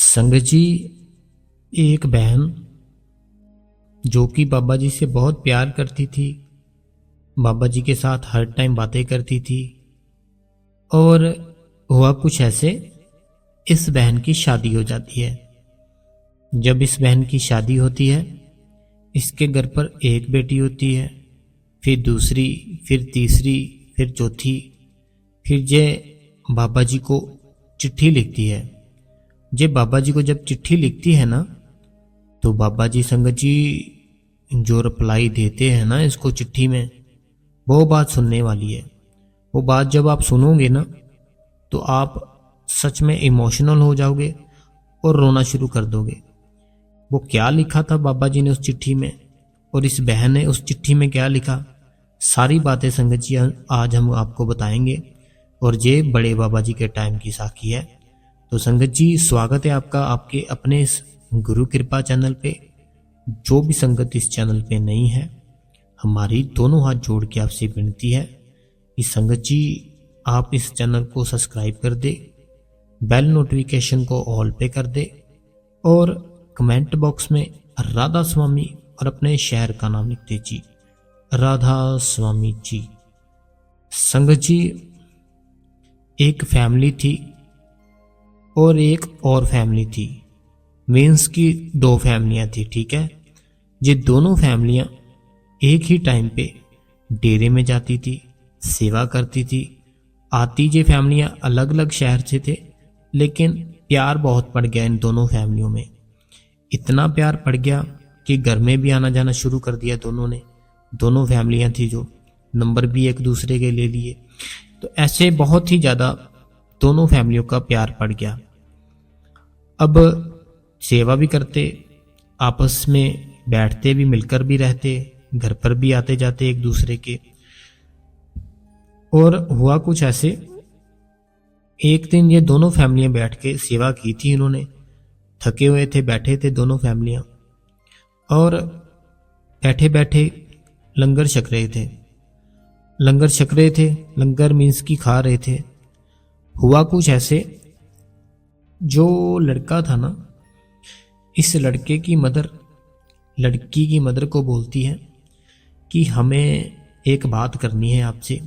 संगत जी, एक बहन जो कि बाबा जी से बहुत प्यार करती थी, बाबा जी के साथ हर टाइम बातें करती थी। और हुआ कुछ ऐसे, इस बहन की शादी हो जाती है। जब इस बहन की शादी होती है, इसके घर पर एक बेटी होती है, फिर दूसरी, फिर तीसरी, फिर चौथी। फिर जे बाबा जी को चिट्ठी लिखती है। जे बाबा जी को जब चिट्ठी लिखती है ना, तो बाबा जी संगत जी जो रिप्लाई देते हैं ना इसको चिट्ठी में, वो बात सुनने वाली है। वो बात जब आप सुनोगे ना, तो आप सच में इमोशनल हो जाओगे और रोना शुरू कर दोगे। वो क्या लिखा था बाबा जी ने उस चिट्ठी में, और इस बहन ने उस चिट्ठी में क्या लिखा, सारी बातें संगत जी आज हम आपको बताएंगे। और ये बड़े बाबा जी के टाइम की साखी है। तो संगत जी, स्वागत है आपका आपके अपने इस गुरु कृपा चैनल पे। जो भी संगत इस चैनल पे नहीं है, हमारी दोनों हाथ जोड़ के आपसे विनती है कि संगत जी आप इस चैनल को सब्सक्राइब कर दे, बेल नोटिफिकेशन को ऑल पे कर दे, और कमेंट बॉक्स में राधा स्वामी और अपने शहर का नाम लिख दे जी, राधा स्वामी जी। संगत जी, एक फैमिली थी और एक और फैमिली थी। मीन्स की दो फैमिलियां थी, ठीक है। ये दोनों फैमिलियां एक ही टाइम पे डेरे में जाती थी, सेवा करती थी। आती ये फैमिलियां अलग अलग शहर से थे, लेकिन प्यार बहुत पड़ गया इन दोनों फैमिलियों में। इतना प्यार पड़ गया कि घर में भी आना जाना शुरू कर दिया दोनों ने। दोनों फैमिलियां थी जो नंबर भी एक दूसरे के ले लिए। तो ऐसे बहुत ही ज़्यादा दोनों फैमिलियों का प्यार पड़ गया। अब सेवा भी करते, आपस में बैठते भी, मिलकर भी रहते, घर पर भी आते जाते एक दूसरे के। और हुआ कुछ ऐसे, एक दिन ये दोनों फैमिलियां बैठ के सेवा की थी इन्होंने। थके हुए थे, बैठे थे दोनों फैमिलियां, और बैठे बैठे लंगर छक रहे थे। लंगर मीन्स की खा रहे थे। हुआ कुछ ऐसे, जो लड़का था ना, इस लड़के की मदर लड़की की मदर को बोलती है कि हमें एक बात करनी है आपसे।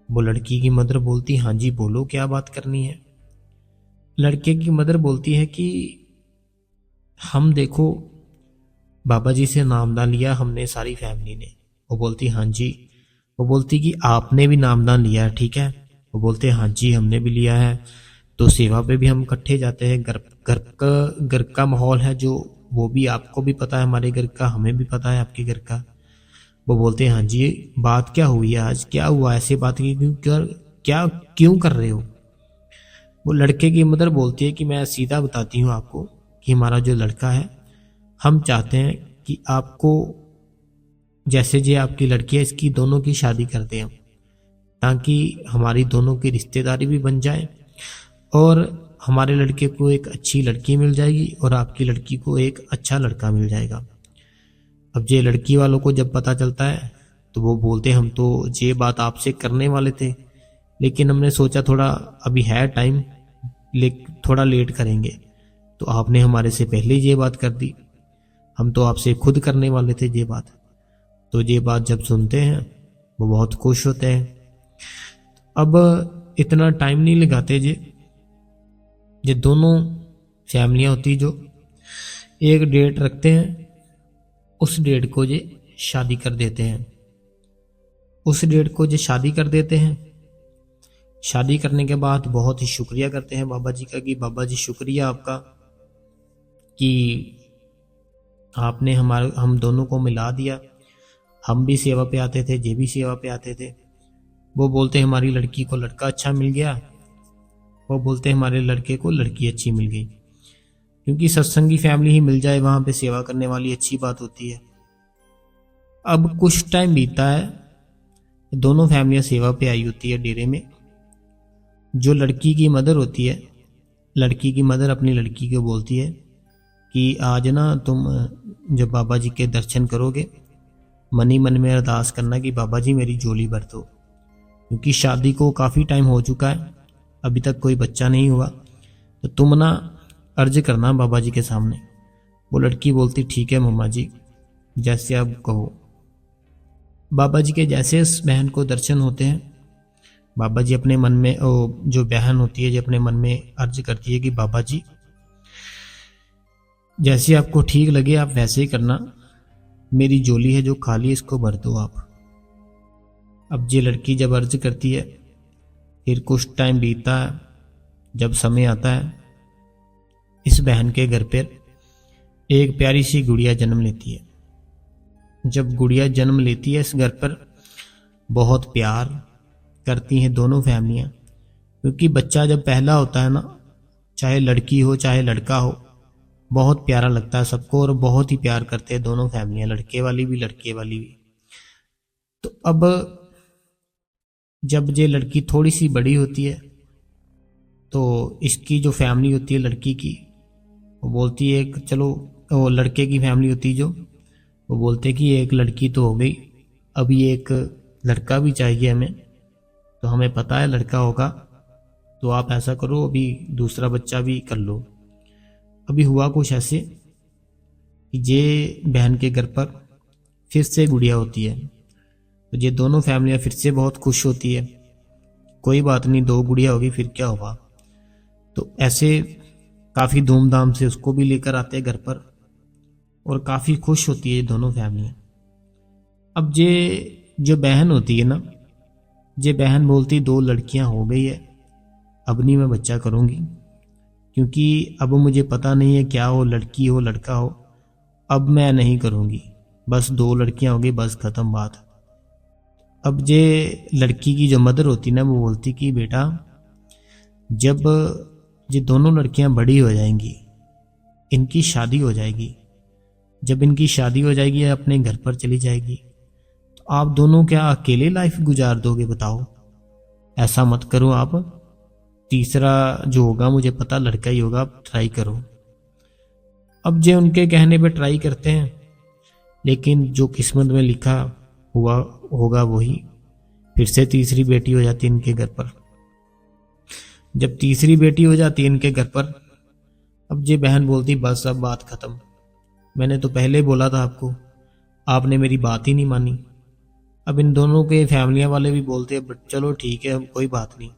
वो लड़की की मदर बोलती, हाँ जी बोलो, क्या बात करनी है। लड़के की मदर बोलती है कि हम देखो बाबा जी से नामदान लिया हमने सारी फैमिली ने। वो बोलती हाँ जी। वो बोलती कि आपने भी नामदान लिया है, ठीक है। वो बोलते हाँ जी हमने भी लिया है। तो सेवा पे भी हम इकट्ठे जाते हैं। घर का माहौल है जो, वो भी आपको भी पता है, हमारे घर का हमें भी पता है आपके घर का। वो बोलते हैं हाँ जी, बात क्या हुई है आज, क्या हुआ, ऐसे बात क्यों कर रहे हो। वो लड़के की मदर बोलती है कि मैं सीधा बताती हूँ आपको कि हमारा जो लड़का है, हम चाहते हैं कि आपको, जैसे जे आपकी लड़की है, इसकी दोनों की शादी कर दें हम, ताकि हमारी दोनों की रिश्तेदारी भी बन जाए और हमारे लड़के को एक अच्छी लड़की मिल जाएगी और आपकी लड़की को एक अच्छा लड़का मिल जाएगा। अब ये लड़की वालों को जब पता चलता है तो वो बोलते हम तो ये बात आपसे करने वाले थे, लेकिन हमने सोचा थोड़ा अभी है टाइम, थोड़ा लेट करेंगे। तो आपने हमारे से पहले ये बात कर दी, हम तो आपसे खुद करने वाले थे ये बात। तो ये बात जब सुनते हैं वो बहुत खुश होते हैं। अब इतना टाइम नहीं लगाते, ये दोनों फैमिलियां होती जो एक डेट रखते हैं, उस डेट को ये शादी कर देते हैं। उस डेट को ये शादी कर देते हैं। शादी करने के बाद बहुत ही शुक्रिया करते हैं बाबा जी का कि बाबा जी शुक्रिया आपका कि आपने हम दोनों को मिला दिया। हम भी सेवा पे आते थे, ये भी सेवा पे आते थे। वो बोलते हमारी लड़की को लड़का अच्छा मिल गया, वो बोलते हमारे लड़के को लड़की अच्छी मिल गई। क्योंकि सत्संगी फैमिली ही मिल जाए वहां पे सेवा करने वाली, अच्छी बात होती है। अब कुछ टाइम बीता है, दोनों फैमिलियां सेवा पे आई होती है डेरे में। जो लड़की की मदर होती है, लड़की की मदर अपनी लड़की को बोलती है कि आज ना तुम जब बाबा जी के दर्शन करोगे, मन ही मन में अरदास करना कि बाबा जी मेरी झोली भर दो। क्योंकि शादी को काफ़ी टाइम हो चुका है, अभी तक कोई बच्चा नहीं हुआ। तो तुम ना अर्ज करना बाबा जी के सामने। वो लड़की बोलती ठीक है मम्मा जी, जैसे आप कहो। बाबा जी के जैसे उस बहन को दर्शन होते हैं, बाबा जी अपने मन में, जो बहन होती है जो अपने मन में अर्ज करती है कि बाबा जी जैसे आपको ठीक लगे आप वैसे ही करना, मेरी झोली है जो खाली इसको भर दो आप। अब ये लड़की जब अर्ज करती है, फिर कुछ टाइम बीतता है, जब समय आता है, इस बहन के घर पर एक प्यारी सी गुड़िया जन्म लेती है। जब गुड़िया जन्म लेती है इस घर पर बहुत प्यार करती हैं दोनों फैमिलियां, क्योंकि बच्चा जब पहला होता है ना, चाहे लड़की हो चाहे लड़का हो, बहुत प्यारा लगता है सबको और बहुत ही प्यार करते हैं दोनों फैमिलियां, लड़के वाली भी लड़के वाली भी। तो अब जब ये लड़की थोड़ी सी बड़ी होती है तो इसकी जो फैमिली होती है लड़की की, वो बोलती है कि चलो, वो लड़के की फैमिली होती है जो, वो बोलते हैं कि एक लड़की तो हो गई, अभी एक लड़का भी चाहिए हमें, तो हमें पता है लड़का होगा, तो आप ऐसा करो अभी दूसरा बच्चा भी कर लो। अभी हुआ कुछ ऐसे कि ये बहन के घर पर फिर से गुड़िया होती है, तो ये दोनों फैमिलियां फिर से बहुत खुश होती है, कोई बात नहीं दो गुड़िया होगी फिर क्या होगा। तो ऐसे काफ़ी धूमधाम से उसको भी लेकर आते हैं घर पर और काफ़ी खुश होती है ये दोनों फैमिलियां। अब ये जो बहन होती है ना, ये बहन बोलती दो लड़कियां हो गई है, अब नहीं मैं बच्चा करूंगी, क्योंकि अब मुझे पता नहीं है क्या हो, लड़की हो लड़का हो, अब मैं नहीं करूंगी, बस दो लड़कियां हो गई, बस खत्म बात। अब ये लड़की की जो मदर होती ना, वो बोलती कि बेटा जब ये दोनों लड़कियां बड़ी हो जाएंगी, इनकी शादी हो जाएगी, जब इनकी शादी हो जाएगी अपने घर पर चली जाएगी, तो आप दोनों क्या अकेले लाइफ गुजार दोगे बताओ? ऐसा मत करो आप, तीसरा जो होगा मुझे पता लड़का ही होगा, आप ट्राई करो। अब जे उनके कहने पे ट्राई करते हैं, लेकिन जो किस्मत में लिखा हुआ होगा वही, फिर से तीसरी बेटी हो जाती है इनके घर पर। जब तीसरी बेटी हो जाती है इनके घर पर, अब ये बहन बोलती बस अब बात खत्म, मैंने तो पहले बोला था आपको, आपने मेरी बात ही नहीं मानी। अब इन दोनों के फैमिलियां वाले भी बोलते हैं चलो ठीक है कोई बात नहीं।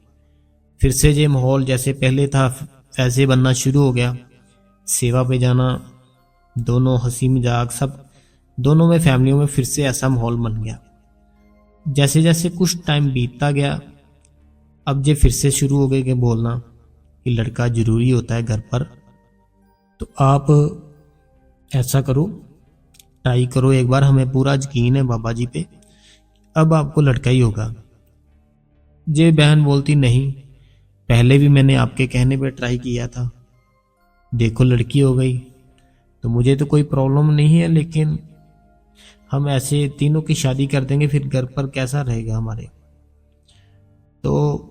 फिर से ये माहौल जैसे पहले था वैसे बनना शुरू हो गया, सेवा पे जाना, दोनों हंसी मजाक सब, दोनों में फैमिलियों में फिर से ऐसा माहौल बन गया। जैसे जैसे कुछ टाइम बीतता गया, अब ये फिर से शुरू हो गए कि बोलना कि लड़का जरूरी होता है घर पर, तो आप ऐसा करो ट्राई करो एक बार, हमें पूरा यकीन है बाबा जी पे, अब आपको लड़का ही होगा। ये बहन बोलती नहीं, पहले भी मैंने आपके कहने पे ट्राई किया था, देखो लड़की हो गई, तो मुझे तो कोई प्रॉब्लम नहीं है, लेकिन हम ऐसे तीनों की शादी कर देंगे फिर घर पर कैसा रहेगा हमारे। तो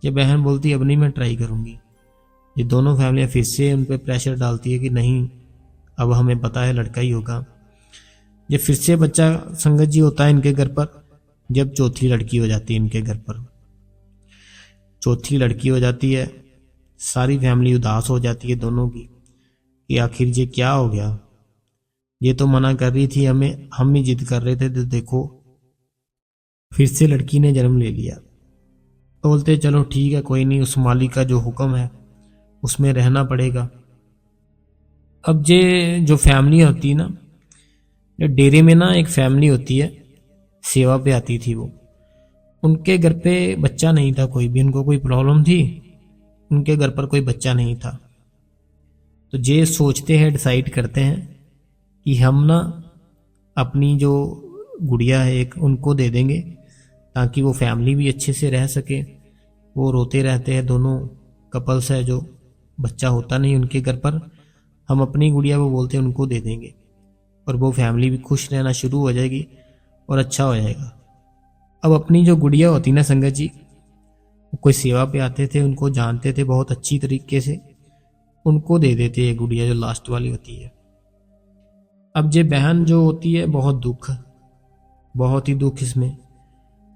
ये बहन बोलती अब नहीं मैं ट्राई करूंगी। ये दोनों फैमिलियां फिर से उन पर प्रेशर डालती है कि नहीं अब हमें पता है लड़का ही होगा। ये फिर से बच्चा संगत जी होता है इनके घर पर, जब चौथी लड़की हो जाती है इनके घर पर। चौथी लड़की हो जाती है, सारी फैमिली उदास हो जाती है दोनों की कि आखिर ये क्या हो गया, ये तो मना कर रही थी हमें, हम ही जिद कर रहे थे, तो देखो फिर से लड़की ने जन्म ले लिया। तो बोलते चलो ठीक है कोई नहीं, उस मालिक का जो हुक्म है उसमें रहना पड़ेगा। अब ये जो फैमिली होती है ना, डेरे में ना एक फैमिली होती है, सेवा पे आती थी वो, उनके घर पे बच्चा नहीं था कोई भी, उनको कोई प्रॉब्लम थी, उनके घर पर कोई बच्चा नहीं था। तो ये सोचते हैं, डिसाइड करते हैं कि हम ना अपनी जो गुड़िया है एक उनको दे देंगे, ताकि वो फैमिली भी अच्छे से रह सके। वो रोते रहते हैं, दोनों कपल्स है जो, बच्चा होता नहीं उनके घर पर, हम अपनी गुड़िया वो बोलते हैं उनको दे देंगे, और वो फैमिली भी खुश रहना शुरू हो जाएगी और अच्छा हो जाएगा। अब अपनी जो गुड़िया होती ना संगत जी, कोई सेवा पे आते थे, उनको जानते थे बहुत अच्छी तरीके से, उनको दे देते ये गुड़िया जो लास्ट वाली होती है। अब ये बहन जो होती है बहुत दुख, बहुत ही दुख इसमें,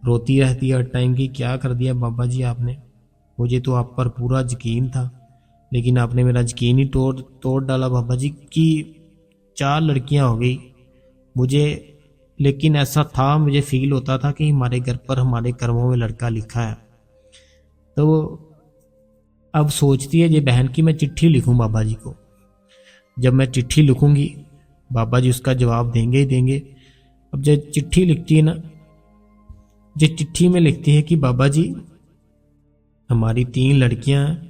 रोती रहती है हर टाइम की क्या कर दिया बाबा जी आपने, मुझे तो आप पर पूरा यकीन था, लेकिन आपने मेरा यकीन ही तोड़ तोड़ डाला बाबा जी कि 4 लड़कियां हो गई मुझे। लेकिन ऐसा था, मुझे फील होता था कि हमारे घर पर हमारे कर्मों में लड़का लिखा है। तो अब सोचती है ये बहन की मैं चिट्ठी लिखूं बाबा जी को। जब मैं चिट्ठी लिखूंगी बाबा जी उसका जवाब देंगे ही देंगे। अब जब चिट्ठी लिखती है ना, जो चिट्ठी में लिखती है कि बाबा जी हमारी 3 लड़कियां हैं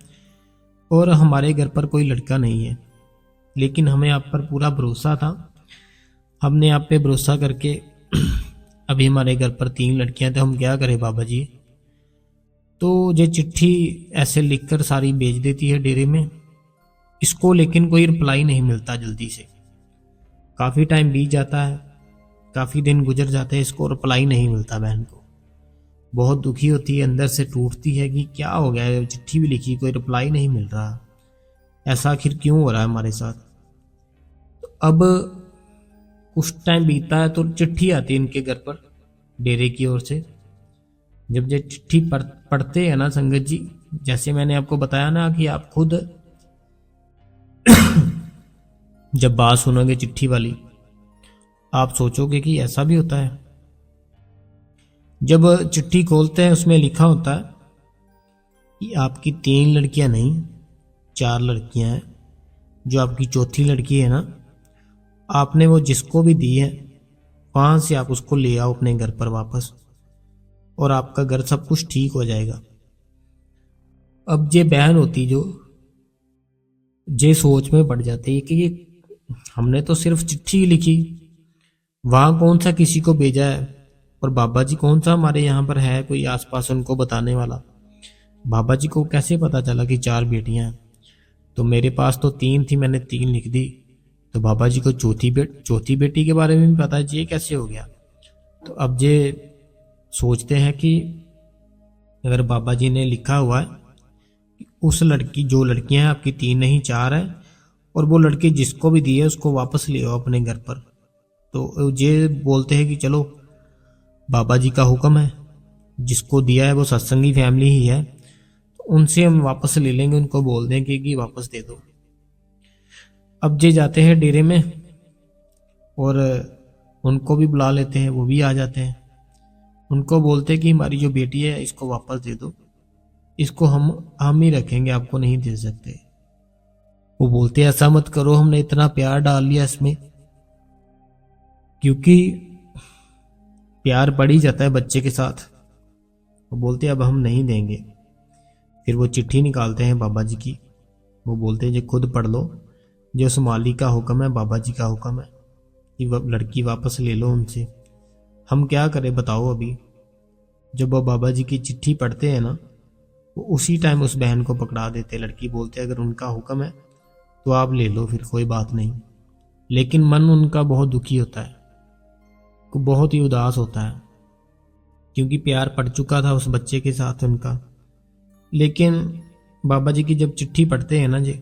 और हमारे घर पर कोई लड़का नहीं है, लेकिन हमें आप पर पूरा भरोसा था। हमने आप पे भरोसा करके अभी हमारे घर पर 3 लड़कियां, तो हम क्या करें बाबा जी। तो ये चिट्ठी ऐसे लिखकर सारी भेज देती है डेरे में। इसको लेकिन कोई रिप्लाई नहीं मिलता जल्दी से। काफ़ी टाइम बीत जाता है, काफ़ी दिन गुजर जाते हैं, इसको रिप्लाई नहीं मिलता। बहन को बहुत दुखी होती है, अंदर से टूटती है कि क्या हो गया है, चिट्ठी भी लिखी कोई रिप्लाई नहीं मिल रहा, ऐसा आखिर क्यों हो रहा है हमारे साथ। तो अब कुछ टाइम बीतता है तो चिट्ठी आती है इनके घर पर डेरे की ओर से। जब ये चिट्ठी पढ़ते हैं ना संगत जी, जैसे मैंने आपको बताया ना कि आप खुद जब बात सुनोगे चिट्ठी वाली आप सोचोगे कि ऐसा भी होता है। जब चिट्ठी खोलते हैं उसमें लिखा होता है कि आपकी 3 लड़कियां नहीं 4 लड़कियां हैं। जो आपकी चौथी लड़की है ना, आपने वो जिसको भी दी है वहां से आप उसको ले आओ अपने घर पर वापस, और आपका घर सब कुछ ठीक हो जाएगा। अब ये बहन होती जो ये सोच में पड़ जाती है कि ये हमने तो सिर्फ चिट्ठी लिखी, वहां कौन सा किसी को भेजा है, और बाबा जी कौन सा हमारे यहाँ पर है कोई आसपास उनको बताने वाला। बाबा जी को कैसे पता चला कि 4 बेटियां हैं। तो मेरे पास तो 3 थी, मैंने 3 लिख दी। तो बाबा जी को चौथी बेटी के बारे में भी पता है, ये कैसे हो गया। तो अब ये सोचते हैं कि अगर बाबा जी ने लिखा हुआ है कि उस लड़की, जो लड़कियां हैं आपकी 3 नहीं 4 है, और वो लड़की जिसको भी दी है उसको वापस ले आओ अपने घर पर। तो ये बोलते हैं कि चलो बाबा जी का हुक्म है, जिसको दिया है वो सत्संगी फैमिली ही है, तो उनसे हम वापस ले लेंगे, उनको बोल देंगे कि वापस दे दो। अब ये जाते हैं डेरे में और उनको भी बुला लेते हैं, वो भी आ जाते हैं। उनको बोलते हैं कि हमारी जो बेटी है इसको वापस दे दो, इसको हम ही रखेंगे, आपको नहीं दे सकते। वो बोलते हैं ऐसा मत करो, हमने इतना प्यार डाल लिया इसमें, क्योंकि प्यार बढ़ ही जाता है बच्चे के साथ। वो बोलते हैं अब हम नहीं देंगे। फिर वो चिट्ठी निकालते हैं बाबा जी की। वो बोलते हैं जो खुद पढ़ लो, जो उस माली का हुक्म है, बाबा जी का हुक्म है कि वह लड़की वापस ले लो उनसे। हम क्या करें बताओ। अभी जब वो बाबा जी की चिट्ठी पढ़ते हैं ना, वो उसी टाइम उस बहन को पकड़ा देते। लड़की बोलते अगर उनका हुक्म है तो आप ले लो, फिर कोई बात नहीं। लेकिन मन उनका बहुत दुखी होता है, बहुत ही उदास होता है, क्योंकि प्यार पड़ चुका था उस बच्चे के साथ उनका। लेकिन बाबा जी की जब चिट्ठी पढ़ते हैं ना जी,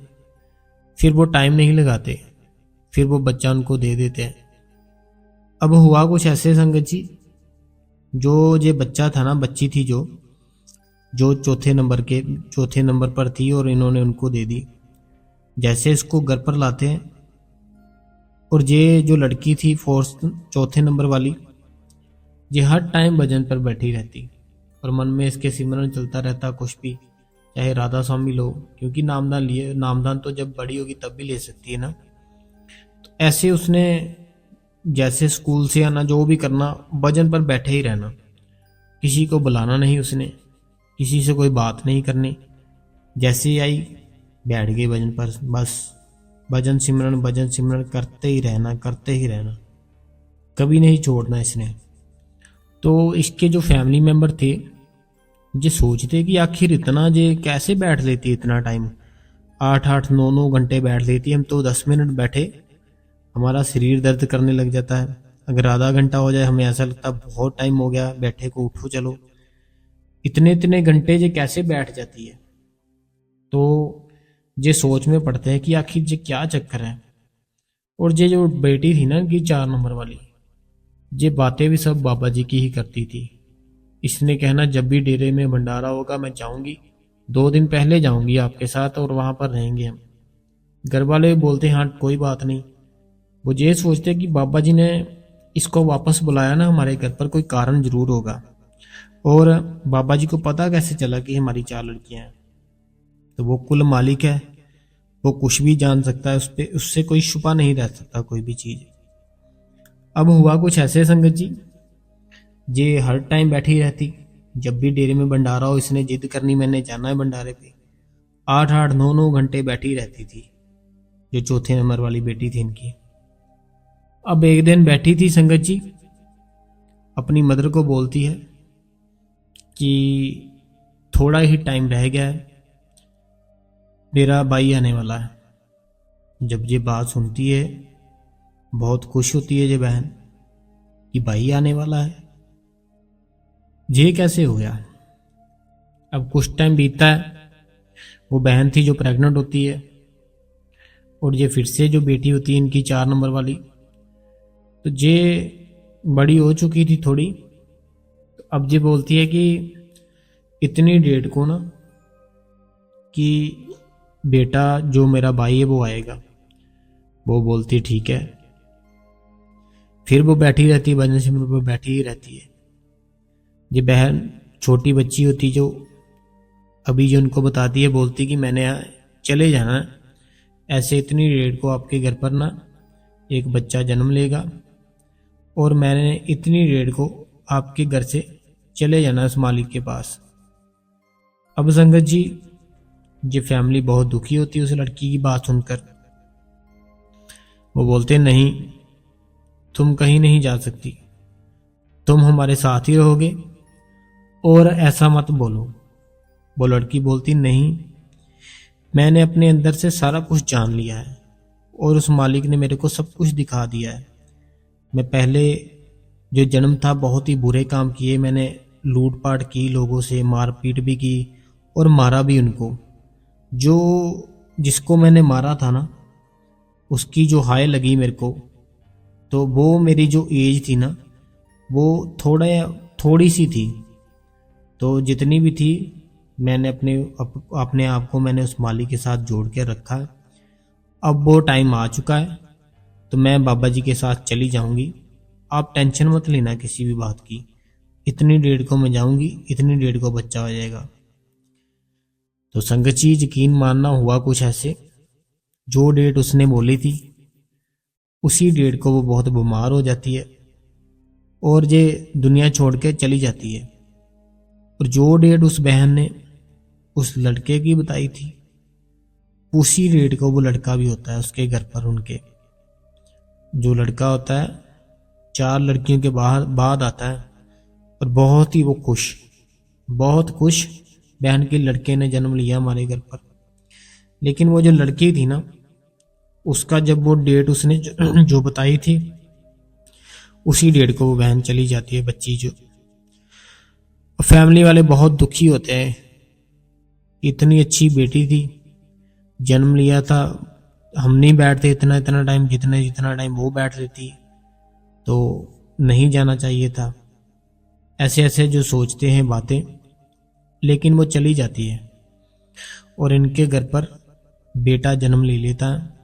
फिर वो टाइम नहीं लगाते, फिर वो बच्चा उनको दे देते हैं। अब हुआ कुछ ऐसे संगत जी, जो ये बच्चा था ना, बच्ची थी जो चौथे नंबर पर थी, और इन्होंने उनको दे दी। जैसे इसको घर पर लाते हैं, और ये जो लड़की थी चौथे नंबर वाली, ये हर टाइम भजन पर बैठी रहती, और मन में इसके सिमरन चलता रहता कुछ भी, चाहे राधा स्वामी लो, क्योंकि नामदान तो जब बड़ी होगी तब भी ले सकती है ना। तो ऐसे उसने जैसे स्कूल से आना, जो भी करना, भजन पर बैठे ही रहना, किसी को बुलाना नहीं उसने, किसी से कोई बात नहीं करनी। जैसे ही आई बैठ गई भजन पर, बस भजन सिमरन करते ही रहना, कभी नहीं छोड़ना इसने। तो इसके जो फैमिली मेंबर थे ये सोचते कि आखिर इतना ये कैसे बैठ लेती इतना टाइम, 8-8 9-9 घंटे बैठ लेती। हम तो 10 मिनट बैठे हमारा शरीर दर्द करने लग जाता है, अगर आधा घंटा हो जाए हमें ऐसा लगता है बहुत टाइम हो गया बैठे को, उठो चलो। इतने घंटे ये कैसे बैठ जाती है। तो ये सोच में पड़ते हैं कि आखिर ये क्या चक्कर है। और ये जो बेटी थी ना कि 4 नंबर वाली, ये बातें भी सब बाबा जी की ही करती थी। इसने कहना जब भी डेरे में भंडारा होगा मैं जाऊंगी, 2 दिन पहले जाऊंगी आपके साथ और वहां पर रहेंगे हम। घर वाले बोलते हैं हाँ कोई बात नहीं। वो ये सोचते कि बाबा जी ने इसको वापस बुलाया ना हमारे घर पर, कोई कारण जरूर होगा। और बाबा जी को पता कैसे चला कि हमारी 4 लड़कियां हैं? तो वो कुल मालिक है, वो कुछ भी जान सकता है, उस पे उससे कोई छुपा नहीं रह सकता कोई भी चीज। अब हुआ कुछ ऐसे संगत जी, ये हर टाइम बैठी रहती। जब भी डेरे में भंडारा हो, इसने जिद करनी मैंने जाना है भंडारे पे। 8-8 9-9 घंटे बैठी रहती थी, जो चौथे नंबर वाली बेटी थी इनकी। अब एक दिन बैठी थी संगत जी, अपनी मदर को बोलती है कि थोड़ा ही टाइम रह गया है, मेरा भाई आने वाला है। जब ये बात सुनती है, बहुत खुश होती है ये बहन कि भाई आने वाला है। ये कैसे हो गया? अब कुछ टाइम बीतता है, वो बहन थी जो प्रेग्नेंट होती है, और ये फिर से जो बेटी होती है इनकी 4 नंबर वाली, तो ये बड़ी हो चुकी थी थोड़ी। तो अब ये बोलती है कि इतनी डेट को ना कि बेटा जो मेरा भाई है वो आएगा। वो बोलती ठीक है। फिर वो बैठी रहती है, भजन सिमरन पर बैठी ही रहती है। ये बहन छोटी बच्ची होती जो अभी जो उनको बताती है, बोलती कि मैंने चले जाना है, ऐसे इतनी डेट को आपके घर पर ना एक बच्चा जन्म लेगा और मैंने इतनी डेट को आपके घर से चले जाना उस मालिक के पास। अब संगत जी, ये फैमिली बहुत दुखी होती है उस लड़की की बात सुनकर। वो बोलते नहीं, तुम कहीं नहीं जा सकती, तुम हमारे साथ ही रहोगे और ऐसा मत बोलो। वो लड़की बोलती नहीं, मैंने अपने अंदर से सारा कुछ जान लिया है और उस मालिक ने मेरे को सब कुछ दिखा दिया है। मैं पहले जो जन्म था बहुत ही बुरे काम किए, मैंने लूटपाट की, लोगों से मारपीट भी की और मारा भी उनको। जो जिसको मैंने मारा था ना, उसकी जो हाय लगी मेरे को, तो वो मेरी जो एज थी ना वो थोड़ी सी थी। तो जितनी भी थी मैंने अपने आप को मैंने उस मालिक के साथ जोड़ के रखा है। अब वो टाइम आ चुका है, तो मैं बाबा जी के साथ चली जाऊंगी। आप टेंशन मत लेना किसी भी बात की, इतनी डेट को मैं जाऊंगी, इतनी डेट को बच्चा हो जाएगा। तो संगत जी यकीन मानना, हुआ कुछ ऐसे, जो डेट उसने बोली थी उसी डेट को वो बहुत बीमार हो जाती है और ये दुनिया छोड़ के चली जाती है। और जो डेट उस बहन ने उस लड़के की बताई थी, उसी डेट को वो लड़का भी होता है उसके घर पर। उनके जो लड़का होता है 4 लड़कियों के बाद आता है और बहुत ही वो खुश, बहुत खुश बहन के लड़के ने जन्म लिया हमारे घर पर। लेकिन वो जो लड़की थी ना, उसका जब वो डेट उसने जो बताई थी, उसी डेट को वो बहन चली जाती है बच्ची जो। फैमिली वाले बहुत दुखी होते हैं, इतनी अच्छी बेटी थी, जन्म लिया था। हम नहीं बैठते इतना टाइम जितना टाइम वो बैठ देती, तो नहीं जाना चाहिए था। ऐसे ऐसे जो सोचते हैं बातें, लेकिन वो चली जाती है और इनके घर पर बेटा जन्म ले लेता है।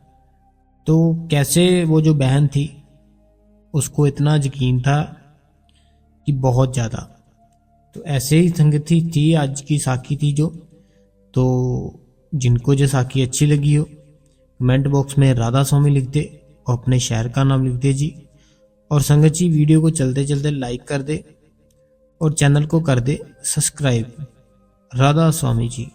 तो कैसे वो जो बहन थी उसको इतना यकीन था कि बहुत ज़्यादा। तो ऐसे ही संगति थी आज की साखी थी जो। तो जिनको जो साखी अच्छी लगी हो, कमेंट बॉक्स में राधा स्वामी लिख दे और अपने शहर का नाम लिख दे जी। और संगत जी वीडियो को चलते चलते लाइक कर दे और चैनल को कर दे सब्सक्राइब। राधा स्वामी जी।